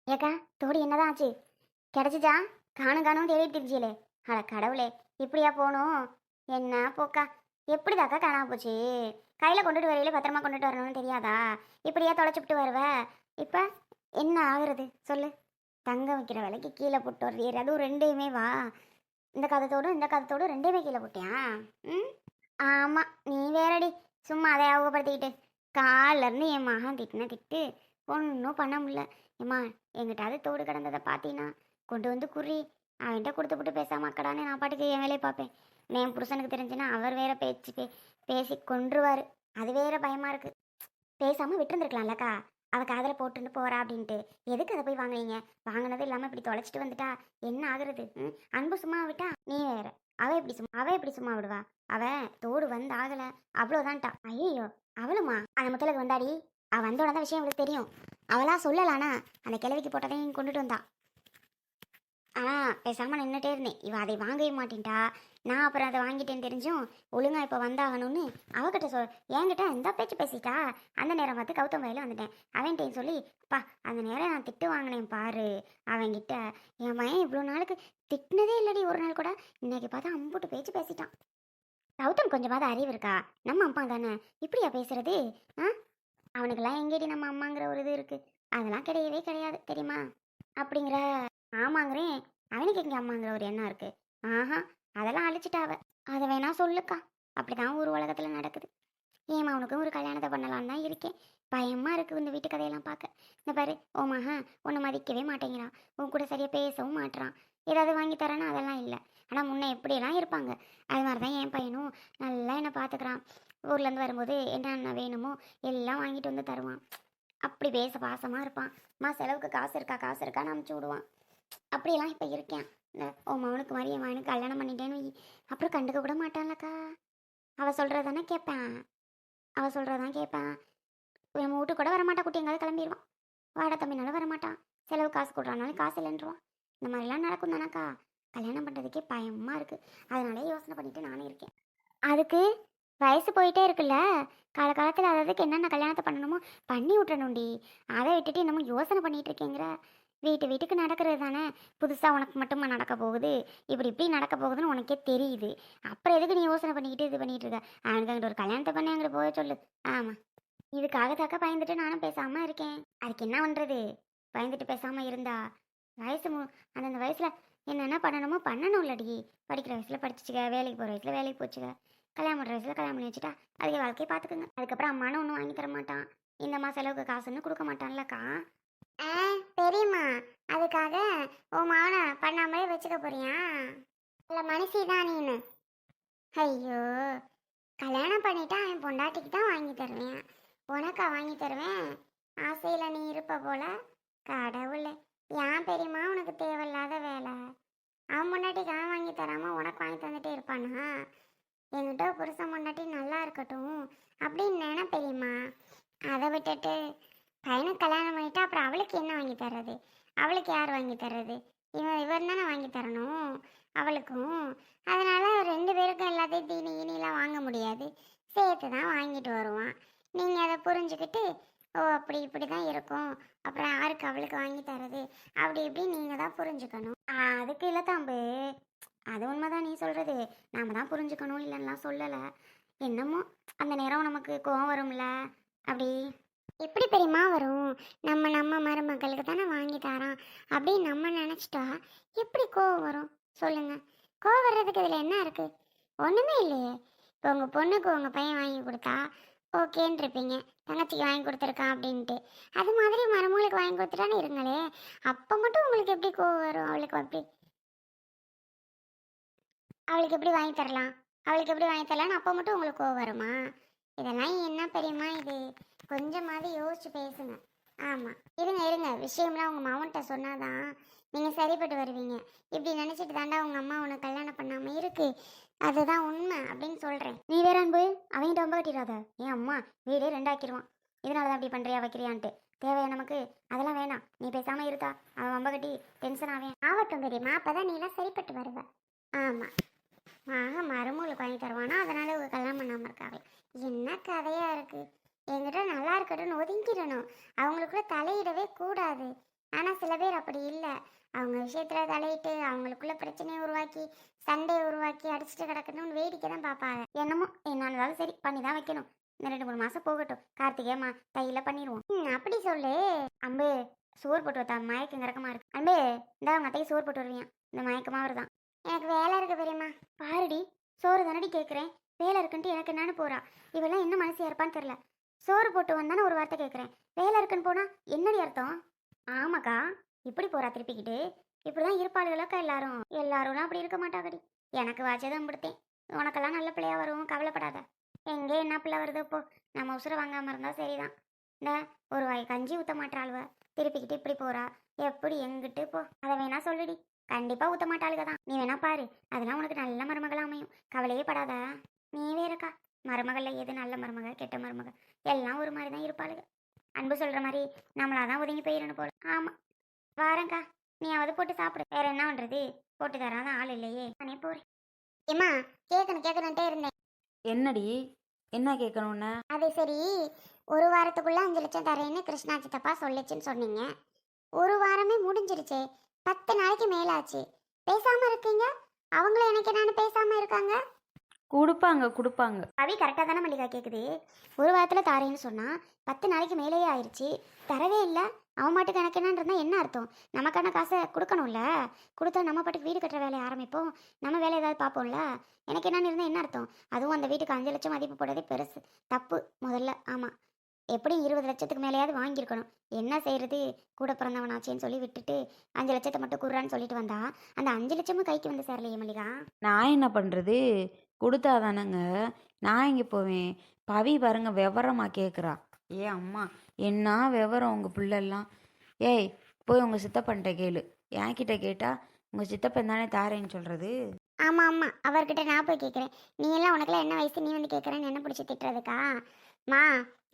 ஏக்கா தோடு என்னதான் ஆச்சு? கிடைச்சிச்சா? காணும் காணும் தேடிட்டு இருந்துச்சீலே. அட கடவுளே, இப்படியா போகணும்? என்ன போக்கா? எப்படிதாக்கா காணாம போச்சு? கையில் கொண்டுட்டு வரையில பத்திரமா கொண்டுட்டு வரணும்னு தெரியாதா? இப்படியா தொலைச்சிப்பிட்டு வருவ? இப்போ என்ன ஆகுறது சொல்லு? தங்கம் வைக்கிற விலைக்கு கீழே போட்டு வருது, அதுவும் ரெண்டையுமே வா. இந்த கதத்தோடு ரெண்டையுமே கீழே போட்டியா? ம். ஆமாம், நீ வேறடி. சும்மா அதை ஞாபகப்படுத்திக்கிட்டு காலில் இருந்து என் மகன் திட்டின திட்டு ஒன்றும் பண்ண முடியல. ஏம்மா, எங்கிட்டாவது தோடு கிடந்ததை பார்த்தீங்கன்னா கொண்டு வந்து குறி, அவன்கிட்ட கொடுத்துப்புட்டு பேசாம அக்கடான்னு நான் பாட்டுக்கு என் வேலையை பார்ப்பேன். என் புருஷனுக்கு தெரிஞ்சுன்னா அவர் வேற பேசி கொன்றுவார். அது வேற பயமா இருக்கு. பேசாம விட்டுருந்துருக்கலாம்லக்கா. அவ காதில் போட்டுன்னு போறா அப்படின்ட்டு எதுக்கு அதை போய் வாங்குனீங்க? வாங்கினது இல்லாமல் இப்படி தொலைச்சிட்டு வந்துட்டா என்ன ஆகுறது? அன்பு சும்மா விட்டா நீ வேற. அவ எப்படி சும்மா விடுவா? அவ தோடு வந்து ஆகல, அவ்வளோதான்ட்டா. ஐயோ, அவளுமா அந்த முத்தலுக்கு வந்தாடி. அவ வந்தோட தான் விஷயம் அவளுக்கு தெரியும். அவளா சொல்லலானா அந்த கிழவிக்கு போட்டதையும் கொண்டுட்டு வந்தா. பேசாமல் நின்றுட்டே இருந்தேன். இவ அதை வாங்கவே மாட்டேன்ட்டா. நான் அப்புறம் அதை வாங்கிட்டேன்னு தெரிஞ்சும் ஒழுங்கா இப்போ வந்தாகணும்னு அவகிட்ட என்கிட்ட எந்த பேச்சு பேசிட்டா. அந்த நேரம் பார்த்து கௌதம் வயலில் வந்துட்டேன். அவன்கிட்டையும் சொல்லி பா அந்த நேரம் நான் திட்டு வாங்கினேன் பாரு அவன்கிட்ட. என் பையன் இவ்வளோ நாளுக்கு திட்டினதே இல்லடி ஒரு நாள் கூட. இன்னைக்கு பார்த்தா அம்புட்டு பேச்சு பேசிட்டான். கௌதம் கொஞ்சமாவது அறிவு இருக்கா? நம்ம அம்மா தானே இப்படியா பேசுறது? அவனுக்கெல்லாம் எங்கேடி நம்ம அம்மாங்கிற ஒரு இது இருக்கு? அதெல்லாம் கிடையவே கிடையாது தெரியுமா? அப்படிங்கிற. ஆமாங்கிறேன். அவனுக்கு எங்க அம்மாங்கிற ஒரு எண்ணம் இருக்கு? ஆஹா, அதெல்லாம் அழிச்சிட்டாவ. அதை வேணா சொல்லுக்கா. அப்படிதான் ஒரு உலகத்துல நடக்குது. ஏமா அவனுக்கும் ஒரு கல்யாணத்தை பண்ணலான்னு தான் இருக்கேன். பயமா இருக்கு இந்த வீட்டு கதையெல்லாம் பார்க்க. இந்த பாரு, ஓ மகன் உன்னை மதிக்கவே மாட்டேங்கிறான். உன் கூட சரியா பேசவும் மாட்டான். ஏதாவது வாங்கி தரேன்னா அதெல்லாம் இல்லை. ஆனால் முன்ன எப்படியெல்லாம் இருப்பாங்க அது மாதிரி தான் என் பையனும் நல்லா என்னை பார்த்துக்கிறான். ஊர்லேருந்து வரும்போது என்னென்ன வேணுமோ எல்லாம் வாங்கிட்டு வந்து தருவான். அப்படி பேச பாசமாக இருப்பான். செலவுக்கு காசு இருக்கான்னு அமுச்சு விடுவான். அப்படியெல்லாம் இப்போ இருக்கேன். ஓ மவனுக்கு மாதிரி என் மகனுக்கு கல்யாணம் பண்ணிட்டேன்னு அப்புறம் கண்டுக்க கூட மாட்டான்லக்கா. அவள் சொல்கிறதானே கேட்பேன். நம்ம வீட்டு கூட வரமாட்டா. குட்டி எங்காவது கிளம்பிடுவான். வாடா தம்பினாலும் வரமாட்டான். செலவு காசு கொடுறானாலும் காசு இல்லைன்றான். இந்த மாதிரிலாம் நடக்கும் தானக்கா. கல்யாணம் பண்ணுறதுக்கே பயமாக இருக்குது. அதனாலே யோசனை பண்ணிட்டு நானே இருக்கேன். அதுக்கு வயசு போயிட்டே இருக்குல்ல. காலகாலத்தில் அதுக்கு என்னென்ன கல்யாணத்தை பண்ணணுமோ பண்ணி விட்டுறணும்டி. அதை விட்டுட்டு என்னமோ யோசனை பண்ணிட்டு இருக்கேங்கிற. வீட்டுக்கு நடக்கிறது தானே. புதுசாக உனக்கு மட்டுமா நடக்க போகுது? இப்படி நடக்க போகுதுன்னு உனக்கே தெரியுது. அப்புறம் எதுக்கு நீ யோசனை பண்ணிக்கிட்டு இது பண்ணிட்டு இருக்க? அவனுக்கு அங்கிட்ட ஒரு கல்யாணத்தை பண்ணி அங்கிட்ட போக சொல்லு. ஆமாம், இதுக்காக தாக்க பயந்துட்டு நானும் பேசாமல் இருக்கேன். அதுக்கு என்ன பண்ணுறது? பயந்துட்டு பேசாமல் இருந்தா அந்தந்த வயசில் என்னென்ன பண்ணணுமோ பண்ணணும் இல்லடி. படிக்கிற வயசில் படிச்சுக்க, வேலைக்கு போகிற வயசில் வேலைக்கு போச்சுக்க, கல்யாணம் பண்ணுற வயசில் கல்யாணம் பண்ணி வச்சுட்டா அதுக்கு வாழ்க்கையை பார்த்துக்குங்க. அதுக்கப்புறம் அம்மானு ஒன்றும் வாங்கி தர மாட்டான். இந்த மாதிரி செலவுக்கு காசுன்னு கொடுக்க மாட்டான்லக்கா. பெரியம்மா, அதுக்காக உன் மகனை பண்ணாமலே வச்சுக்க போறியா? இல்லை மனசி தான் நீனு. ஐயோ, கல்யாணம் பண்ணிட்டா என் பொண்டாட்டிக்கு தான் வாங்கி தருவேன். உனக்கா வாங்கி தருவேன்? ஆசையில் நீ இருப்ப போல. கடவுளே, ஏன் பெரியம்மா உனக்கு தேவையில்லாத வேலை? அவன் பொண்டாட்டிக்கு அவன் வாங்கி தராமல் உனக்கு வாங்கி தந்துட்டே இருப்பானா? என்கிட்ட புருஷன் பொண்டாட்டி நல்லா இருக்கட்டும் அப்படின்னு நினை பெரியம்மா. அதை விட்டுட்டு பையனுக்கு கல்யாணம் பண்ணிட்டா அப்புறம் அவளுக்கு என்ன வாங்கி தர்றது? அவளுக்கு யார் வாங்கி தர்றது? இவர் தானே வாங்கி தரணும் அவளுக்கும். அதனால 2 பேருக்கும் எல்லாத்தையும் தீனி இனிலாம் வாங்க முடியாது. சேர்த்து தான் வாங்கிட்டு வருவான். நீங்கள் அதை புரிஞ்சுக்கிட்டு ஓ அப்படி இப்படி தான் இருக்கும், அப்புறம் யாருக்கு அவளுக்கு வாங்கி தர்றது அப்படி இப்படி நீங்கள் தான் புரிஞ்சுக்கணும். அதுக்கு இல்லை தாம்பு, அது உண்மைதான் நீ சொல்கிறது. நாம் தான் புரிஞ்சுக்கணும் இல்லைன்னா சொல்லலை. என்னமோ அந்த நேரம் நமக்கு கோவம் வரும்ல. அப்படி எப்படி பெரியமா வரும்? நம்ம மருமகளுக்கு தானே வாங்கி தரான் அப்படின்னு நம்ம நினச்சிட்டா எப்படி கோவம் வரும் சொல்லுங்க? கோவம் வர்றதுக்கு இதில் என்ன இருக்கு? ஒன்றுமே இல்லையே. இப்போ உங்கள் பொண்ணுக்கு உங்கள் பையன் வாங்கி கொடுத்தா ஓகேன்னு இருப்பீங்க, தங்கச்சிக்கு வாங்கி கொடுத்துருக்கான் அப்படின்ட்டு. அது மாதிரி மருமகளுக்கு வாங்கி கொடுத்துட்டான்னு இருங்களே, அப்போ மட்டும் உங்களுக்கு எப்படி கோவம் வரும்? அவளுக்கு எப்படி வாங்கி தரலாம்? அப்போ மட்டும் உங்களுக்கு கோவம் வருமா? இதெல்லாம் என்ன பெரியம்மா இது? கொஞ்சமாவது யோசிச்சு பேசுங்க. ஆமாம், இருங்க விஷயம்லாம் உங்கள் மாவன்கிட்ட சொன்னாதான் நீங்கள் சரிப்பட்டு வருவீங்க. இப்படி நினச்சிட்டு தாண்டா உங்கள் அம்மா உனக்கு கல்யாணம் பண்ணாமல் இருக்கு. அதுதான் உண்மை அப்படின்னு சொல்கிறேன். நீ வேற அன்பு அவங்கிட்ட ரொம்ப கட்டிடாத. ஏன் அம்மா வீடே 2 ஆக்கிடுவான். இதனால தான் அப்படி பண்ணுறியா வைக்கிறியான்ட்டு. தேவையா நமக்கு? அதெல்லாம் வேணாம். நீ பேசாமல் இருக்கா. அவன் ரொம்ப கட்டி டென்ஷன் ஆகட்டும் பெரியம்மா, அப்போ தான் நீலாம் சரிப்பட்டு வருவ. ஆமாம், மருமகளுக்கு வாங்கி தருவானா அதனால இவங்க கல்யாணம் பண்ணாமல் இருக்காங்க. என்ன கதையாக இருக்குது? என்கிட்ட நல்லா இருக்கட்டும்னு ஒதுங்கிடணும். அவங்களுக்குள்ள தலையிடவே கூடாது. ஆனால் சில பேர் அப்படி இல்லை. அவங்க விஷயத்தில் தலையிட்டு அவங்களுக்குள்ள பிரச்சனையை உருவாக்கி சண்டையை உருவாக்கி அடிச்சுட்டு கிடக்கணும்னு வேடிக்கை தான் பார்ப்பாங்க. என்னமோ என்ன இருந்தாலும் சரி பண்ணி தான் வைக்கணும். இந்த 2 3 மாதம் போகட்டும், கார்த்திகேயம்மா தையில பண்ணிடுவோம். அப்படி சொல்லு. அம்பு சோறு போட்டு வைத்தா மயக்கம் இறக்கமா இருக்கு. அம்பு இந்த அவங்க அத்தைக்கு சோறு போட்டு வருவியா, இந்த மயக்கமா வருதான். எனக்கு வேலை இருக்கு பெரியம்மா. பாருடி, சோறு தானடி கேட்குறேன், வேலை இருக்குன்ட்டு எனக்கு என்னன்னு போறா. இவெல்லாம் என்ன மனசு இருப்பான்னு தெரியல. சோறு போட்டு வந்தானே ஒரு வார்த்தை கேட்குறேன், வேலை இருக்குன்னு போனா என்னடி அர்த்தம்? ஆமாக்கா, இப்படி போறா திருப்பிக்கிட்டு. இப்படிதான் இருப்பாளுகளுக்கா எல்லாரும். எல்லாரும் அப்படி இருக்க மாட்டாங்கடி. எனக்கு வாச்சதான் பிடித்தேன். உனக்கெல்லாம் நல்ல பிள்ளையா வரும், கவலைப்படாத. எங்கே என்ன பிள்ளை வருது இப்போ, நம்ம உசுரை வாங்காம இருந்தா சரிதான். இந்த ஒரு வாய் கஞ்சி ஊற்ற மாட்டாளுவ, திருப்பிக்கிட்டு இப்படி போறா. எப்படி எங்கிட்டு போ, அதை வேணா சொல்லுடி. கண்டிப்பா ஊற்ற மாட்டாளுக தான். நீ வேணா பாரு, அதெல்லாம் உனக்கு நல்ல மருமகள் அமையும், கவலையே படாத. நீ வேறக்கா, மருமகள்ல எது நல்ல மருமக கெட்ட மருமக எல்லாம் ஒரு மாதிரி தான் இருப்பாளுங்க. அன்பு சொல்ற மாதிரி நம்மளாதான் ஒதுங்கி போயிடணும் போல. ஆமா வாரேங்க்கா, நீ அவது போட்டு சாப்பிடு. வேற என்ன பண்றது, போட்டு தராத ஆள் இல்லையே, நானே போறேன். ஏம்மா கேட்கணுன்ட்டே இருந்தேன். என்னடி, என்ன கேட்கணும்னு? அது சரி, ஒரு வாரத்துக்குள்ள 5 லட்சம் தரேன்னு கிருஷ்ணா சித்தப்பா சொல்லிச்சுன்னு சொன்னீங்க. ஒரு வாரமே முடிஞ்சிருச்சே, 10 நாளைக்கு மேலாச்சு. பேசாம இருக்கீங்க. அவங்களும் எனக்கு என்னன்னு பேசாம இருக்காங்க. கொடுப்பாங்க. அவி கரெக்டாக தானே மல்லிகா கேட்குது. ஒரு வாரத்தில் தாரேன்னு சொன்னால் 10 நாளைக்கு மேலேயே ஆயிடுச்சு, தரவே இல்லை. அவன் மாட்டுக்கு எனக்கு என்னன்றதுனா என்ன அர்த்தம்? நமக்கான காசை கொடுக்கணும்ல. கொடுத்தா நம்ம பாட்டுக்கு வீடு கட்டுற வேலையை ஆரம்பிப்போம், நம்ம வேலை ஏதாவது பார்ப்போம்ல. எனக்கு என்னன்னு இருந்தால் என்ன அர்த்தம்? அதுவும் அந்த வீட்டுக்கு 5 லட்சம் மதிப்பு போடுறதே பெருசு தப்பு முதல்ல. ஆமாம், எப்படியும் 20 லட்சத்துக்கு மேலேயாவது வாங்கியிருக்கணும். என்ன செய்கிறது, கூட பிறந்தவனாச்சேன்னு சொல்லி விட்டுட்டு 5 லட்சத்தை மட்டும் குர்றான்னு சொல்லிட்டு வந்தா அந்த 5 லட்சமும் கைக்கு வந்து சேரலையே மல்லிகா. நான் என்ன பண்ணுறது, கொடுத்தாதானங்க நான் இங்கே போவேன். பவி பாருங்க விவரமா கேட்குறா. ஏ அம்மா, என்ன விவரம் உங்கள் பிள்ளைலாம். ஏய், போய் உங்கள் சித்தப்பன்ட்ட கேளு. என்கிட்ட கேட்டால் உங்கள் சித்தப்பன் தானே தாரேன்னு சொல்கிறது. ஆமாம் ஆமாம், அவர்கிட்ட நான் போய் கேட்குறேன். நீ எல்லாம் உனக்குலாம் என்ன வயசு, நீ வந்து கேட்குறேன்னு என்ன பிடிச்சி திட்டுறதுக்கா? மா,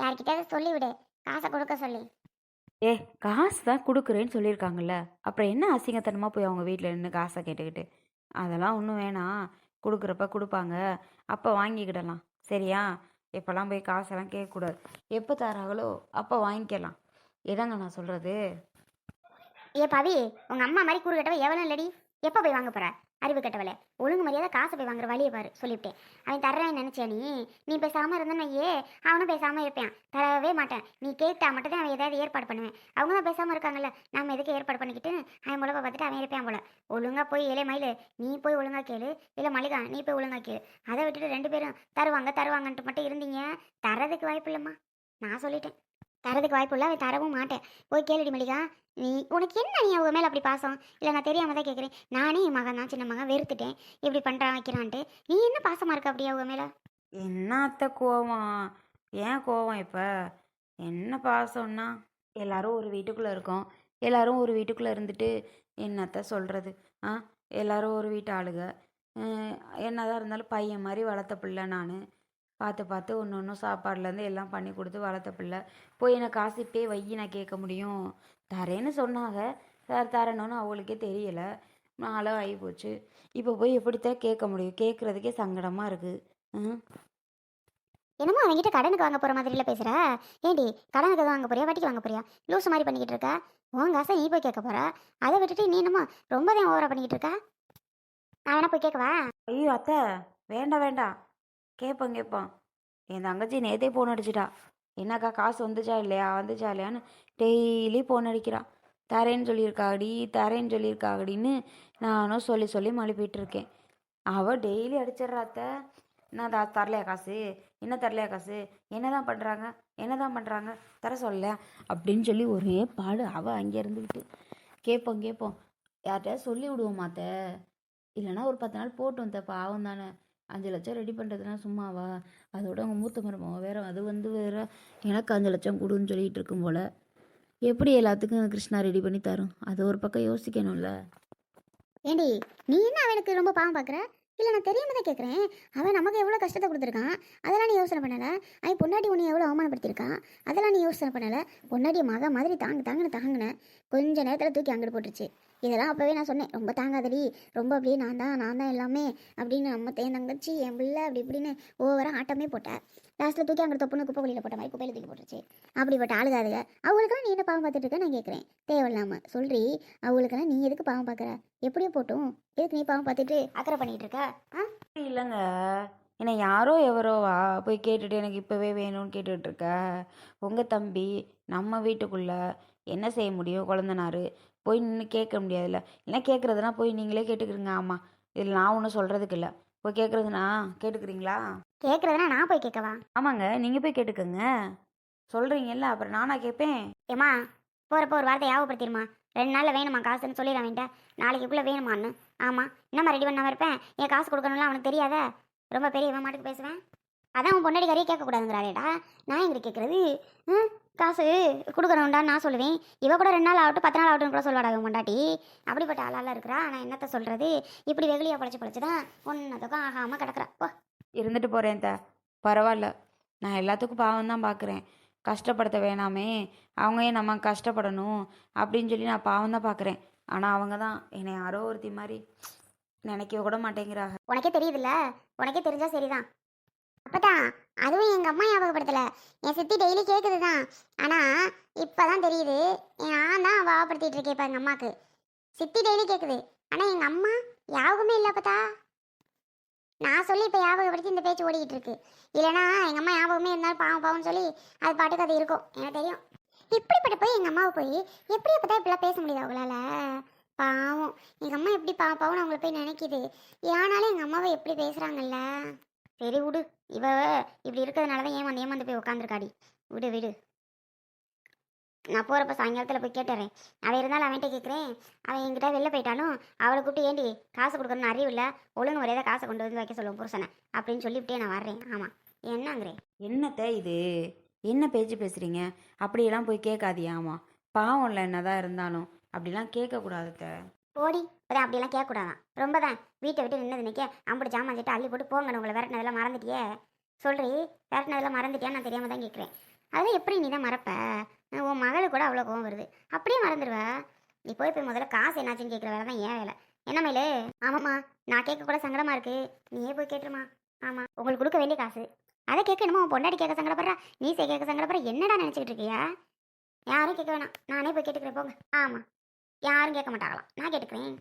யார்கிட்டயாவது சொல்லிவிடு, காசை கொடுக்க சொல்லி. ஏ, காசு தான் கொடுக்குறேன்னு சொல்லியிருக்காங்கல்ல, அப்புறம் என்ன அசிங்கத்தனமாக போய் அவங்க வீட்டில் நின்று காசை கேட்டுக்கிட்டு. அதெல்லாம் ஒன்றும் வேணாம், கொடுக்குறப்ப கொடுப்பாங்க, அப்போ வாங்கிக்கிடலாம். சரியா? எப்போல்லாம் போய் காசெல்லாம் கேட்கக்கூடாது. எப்போ தராங்களோ அப்போ வாங்கிக்கலாம். இதாங்க நான் சொல்கிறது. ஏ பவி, உங்க அம்மா மாதிரி கூறு கட்டவ எவ்வளோ இல்லடி. எப்போ போய் வாங்க போற? அறிவு கட்டவளே, ஒழுங்கு மரியாதை காசை போய் வாங்குற வழியை பாரு சொல்லிவிட்டேன். அவன் தர்றேன்னு நினைச்சா நீ பேசாமல் இருந்தேன்னு அவனும் பேசாமல் இருப்பேன். தரவே மாட்டேன். நீ கேட்டா மட்டும் தான் அவன் ஏதாவது ஏற்பாடு பண்ணுவேன். அவங்க தான் பேசாமல் இருக்காங்கல்ல, நம்ம எதுக்கு ஏற்பாடு பண்ணிக்கிட்டு அவன் முழப்ப பார்த்துட்டு அவன் இருப்பான் போல. ஒழுங்கா போய் ஏழை மயிலு நீ போய் ஒழுங்கா கேளு, இல்லை மல்லிகா நீ போய் ஒழுங்கா கேளு. அதை விட்டுட்டு 2 பேரும் தருவாங்கன்ட்டு மட்டும் இருந்தீங்க, தரதுக்கு வாய்ப்பு இல்லைம்மா. நான் சொல்லிட்டேன், தரதுக்கு வாய்ப்பு இல்லை. அவன் தரவும் மாட்டேன். போய் கேளுடி மல்லிகா. நீ உனக்கு என்ன, நீ அவங்க மேலே அப்படி பாசம்? இல்லை நான் தெரியாம தான் கேட்குறேன். நானே என் மகன் தான், சின்ன மகன், வெறுத்துட்டேன் இப்படி பண்ணுறான் வைக்கிறான்ட்டு. நீ என்ன பாசமாக இருக்க அப்படியே அவங்க மேலே? என்னத்த கோவம்? ஏன் கோவம் இப்போ? என்ன பாசம்னா, எல்லாரும் ஒரு வீட்டுக்குள்ளே இருக்கோம். எல்லாரும் ஒரு வீட்டுக்குள்ளே இருந்துட்டு என்னத்த சொல்கிறது? எல்லாரும் ஒரு வீட்டு ஆளுங்க. என்னதான் இருந்தாலும் பையன் மாதிரி வளர்த்த பிள்ளை நான். பார்த்து பார்த்து ஒன்று ஒன்றும் சாப்பாடுலேருந்து எல்லாம் பண்ணி கொடுத்து வளர்த்த பிள்ளை. போய் எனக்கு காசு இப்பே வையி நான் கேட்க முடியும்? தரேன்னு சொன்னாங்க, தரணும்னு அவளுக்கே தெரியலை. நாளும் ஆகி போச்சு. இப்போ போய் எப்படித்தான் கேட்க முடியும்? கேட்குறதுக்கே சங்கடமாக இருக்குது. என்னமோ அவங்ககிட்ட கடனுக்கு வாங்க போகிற மாதிரில பேசுகிற. ஏண்டி, கடனுக்கு எதுவும் வாங்க போறியா, வட்டிக்கு வாங்க போறியா? லூஸ் மாதிரி பண்ணிக்கிட்டு இருக்க. உன் காசை நீ போய் கேட்க போற, அதை விட்டுட்டு நீ என்னமோ ரொம்ப தான் ஓவரா பண்ணிக்கிட்டு இருக்க. நான் வேணா போய் கேட்கவா? ஐயோ அத்தை, வேண்டாம். கேட்பான். என் தங்கச்சி நேத்தே ஃபோன் அடிச்சிட்டா. என்னக்கா காசு வந்துச்சா இல்லையான்னு டெய்லி ஃபோன் அடிக்கிறான். தரேன்னு சொல்லியிருக்காடின்னு நானும் சொல்லி மழுப்பிட்டு இருக்கேன். அவள் டெய்லி அடிச்சிட்றா. அத்தை, என்ன தரலையா காசு, என்னதான் பண்ணுறாங்க, தர சொல்ல அப்படின்னு சொல்லி ஒரே பாடு. அவள் அங்கே இருந்துக்கிட்டு கேட்போம் யார்கிட்ட சொல்லி விடுவோம் மாத்த, இல்லைன்னா ஒரு 10 நாள் போட்டோம். பாவம் தானே, 5 லட்சம் ரெடி பண்ணுறதுனா சும்மாவா? அதோட அவங்க மூத்த மருமக வேற, அது வேற எனக்கு 5 லட்சம் கொடுன்னு சொல்லிட்டு இருக்கும் போல. எப்படி எல்லாத்துக்கும் கிருஷ்ணா ரெடி பண்ணி தரும்? அது ஒரு பக்கம் யோசிக்கணும்ல. ஏண்டி, நீ என்ன அவனுக்கு ரொம்ப பாவம் பார்க்குற? இல்லை நான் தெரியாம தான் கேட்குறேன். அவன் நமக்கு எவ்வளோ கஷ்டத்தை கொடுத்துருக்கான், அதெல்லாம் நீ யோசனை பண்ணலை? அவன் பொண்டாட்டி உன்னை எவ்வளோ அவமானப்படுத்தியிருக்கான், அதெல்லாம் நீ யோசனை பண்ணலை? பொண்டாட்டி மக மாதிரி தாங்குன்னு கொஞ்ச நேரத்தில் தூக்கி அங்கிட்டு போட்டுருச்சு. இதெல்லாம் அப்போவே நான் சொன்னேன், ரொம்ப தாங்காதடி, ரொம்ப அப்படியே நான் தான் எல்லாமே அப்படின்னு நம்ம தங்கச்சி என் பிள்ளை அப்படி இப்படின்னு ஓவராக ஆட்டமே போட்டேன். லாஸ்ட்டில் தூக்கி அங்கே தொப்புன்னு குப்பை வெளியில் போட்ட மாதிரி குப்பையில் தூக்கி போட்டுருச்சு. அப்படிப்பட்ட ஆளுகாதுங்க அவங்களுக்கெல்லாம் நீ என்ன பாவம் பார்த்துட்டு இருக்க நான் கேட்குறேன். தேவையில்லாமல் சொல்றி, அவங்களுக்கெல்லாம் நீ எதுக்கு பாவம் பார்க்குற? எப்படியோ போட்டும், எதுக்கு நீ பாவம் பார்த்துட்டு அக்கறை பண்ணிட்டு இருக்க? இல்லைங்க, என்னை யாரோ எவரோவா போய் கேட்டுட்டு எனக்கு இப்போவே வேணும்னு கேட்டுட்டு இருக்க. உங்கள் தம்பி நம்ம வீட்டுக்குள்ளே என்ன செய்ய முடியும்? குழந்தனாரு போய் நின்று கேட்க முடியாதுல்ல. இல்லை கேட்குறதுனா போய் நீங்களே கேட்டுக்கிறீங்க. ஆமாம், இதில் நான் ஒன்றும் சொல்கிறதுக்கு இல்லை. போய் கேட்குறதுனா கேட்டுக்கிறீங்களா? கேட்குறதுனா நான் போய் கேட்கவா? ஆமாங்க, நீங்கள் போய் கேட்டுக்கோங்க. சொல்கிறீங்கல்ல, அப்புறம் நானா கேட்பேன்? ஏம்மா, போகிறப்போ ஒரு வார்த்தை ஞாபகப்படுத்திடுமா. 2 நாளில் வேணுமா காசுன்னு சொல்லிட வேண்டாம். நாளைக்குள்ளே வேணுமான்னு. ஆமாம், என்னம்மா ரெடி பண்ணாமல் இருப்பேன்? என் காசு கொடுக்கணும்லாம் அவனுக்கு தெரியாத? ரொம்ப பெரிய இவன் மாட்டுக்கு பேசுவேன். அதான் உன் பொண்டாடி கறியை கேட்கக்கூடாதுங்கிறாளேடா. நான் எங்கிட்ட கேட்குறது? காசு கொடுக்கணும்டான்னு நான் சொல்லுவேன். இவ கூட 2 நாள் ஆகட்டும் 10 நாள் ஆகட்டும் கூட சொல்லுவாடா இவன் பொண்டாட்டி. அப்படிப்பட்ட ஆளாலாம் இருக்கிறா. நான் என்னத்த சொல்கிறது? இப்படி வெகுளியாக படைச்சு தான் ஒன்றதுக்கும் ஆகாமல் கிடக்குறா. ஓ, இருந்துட்டு போகிறேன் பரவாயில்ல. நான் எல்லாத்துக்கும் பாவம் தான் பார்க்குறேன். கஷ்டப்படுத்த வேணாமே, அவங்க ஏன் நம்ம கஷ்டப்படணும் அப்படின்னு சொல்லி நான் பாவம் தான் பார்க்குறேன். ஆனால் அவங்க தான் என்னை யாரோ ஒருத்தி மாதிரி நினைக்க கூட மாட்டேங்கிறாங்க. உனக்கே தெரியுதுல்ல, உனக்கே தெரிஞ்சா சரிதான். அப்பதான் அதுவும் எங்கள் அம்மா ஞாபகப்படுத்தலை. என் சித்தி டெய்லி கேட்குது தான். ஆனால் இப்போ தான் தெரியுது, நான் தான் வாவப்படுத்திட்டு இருக்கேன் இப்போ எங்கள் அம்மாவுக்கு. சித்தி டெய்லி கேட்குது, ஆனால் எங்கள் அம்மா யாபகமே இல்லை. அப்பதா நான் சொல்லி இப்போ ஞாபகப்படுத்தி இந்த பேச்சு ஓடிக்கிட்டு இருக்கு. இல்லைனா எங்கள் அம்மா ஞாபகமே இருந்தாலும் பாவம் பாவம்னு சொல்லி அது பாட்டுக்கு அது இருக்கும். எனக்கு தெரியும். இப்படிப்பட்ட போய் எங்கள் அம்மாவை போய் எப்படி அப்போ தான் இப்படிலாம் பேச முடியுது அவங்களால? பாவம், எங்கள் அம்மா எப்படி பாவம் பாவம்னு அவங்கள போய் நினைக்கிது. ஏனாலும் எங்கள் அம்மாவை எப்படி பேசுகிறாங்கல்ல. சரி விடு, இவ இப்படி இருக்கிறதுனால தான் ஏமாந்து போய் உட்காந்துருக்காடி. விடு விடு, நான் போகிறப்ப சாயங்காலத்தில் போய் கேட்டுறேன். அவன் இருந்தாலும் அவன்கிட்ட கேட்குறேன். அவன் என்கிட்ட வெளில போயிட்டாலும் அவளை கூப்பிட்டு ஏண்டி காசு கொடுக்கணும்னு அறிவு இல்லை, ஒழுங்கு ஒரே தான் காசை கொண்டு வந்து வைக்க சொல்லுவோம் புருஷனை அப்படின்னு சொல்லிவிட்டே நான் வர்றேன். ஆமாம், என்னங்கிறேன்? என்னத்த இது? என்ன பேச்சு பேசுகிறீங்க? அப்படியெல்லாம் போய் கேட்காதியா? ஆமாம், பாவம் இல்லை, என்னதான் இருந்தாலும் அப்படிலாம் கேட்கக்கூடாதுத்த. போடி, அதான் அப்படியெல்லாம் கேட்கக்கூடாதான். ரொம்ப தான் வீட்டை விட்டு நின்னது நிற்க அம்படி ஜாமான் சட்டு அள்ளி போட்டு போங்க. உங்களை விரட்டினதெல்லாம் மறந்துட்டியே? சொல்கிறீ, விரட்டினதெல்லாம் மறந்துட்டியா? நான் தெரியாமல் தான் கேட்குறேன். அதெல்லாம் எப்படி நீ தான் மறப்ப? உன் மகளுக்கு கூட அவ்வளோ கோவம் வருது, அப்படியே மறந்துடுவ. நீ போய் முதல்ல காசு என்னாச்சுன்னு கேட்குற வேலை தான் ஏன் வேலை. என்ன மேலே? ஆமாம்மா, நான் கேட்க கூட சங்கடமாக இருக்குது. நீயே போய் கேட்டுருமா. ஆமாம், உங்களுக்கு கொடுக்க வேண்டிய காசு அதை கேட்கணுமா? உன் பொண்டாடி கேட்க சங்கடப்படுறா, நீ கேட்க சங்கடப்படுற. என்னடா நினச்சிக்கிட்டு இருக்கியா? யாரும் கேட்க வேணாம், நானே போய் கேட்டுக்கிறேன் போங்க. ஆமாம், யாரும் கேட்க மாட்டாங்களாம், நான் கேட்டுக்கிறேன்.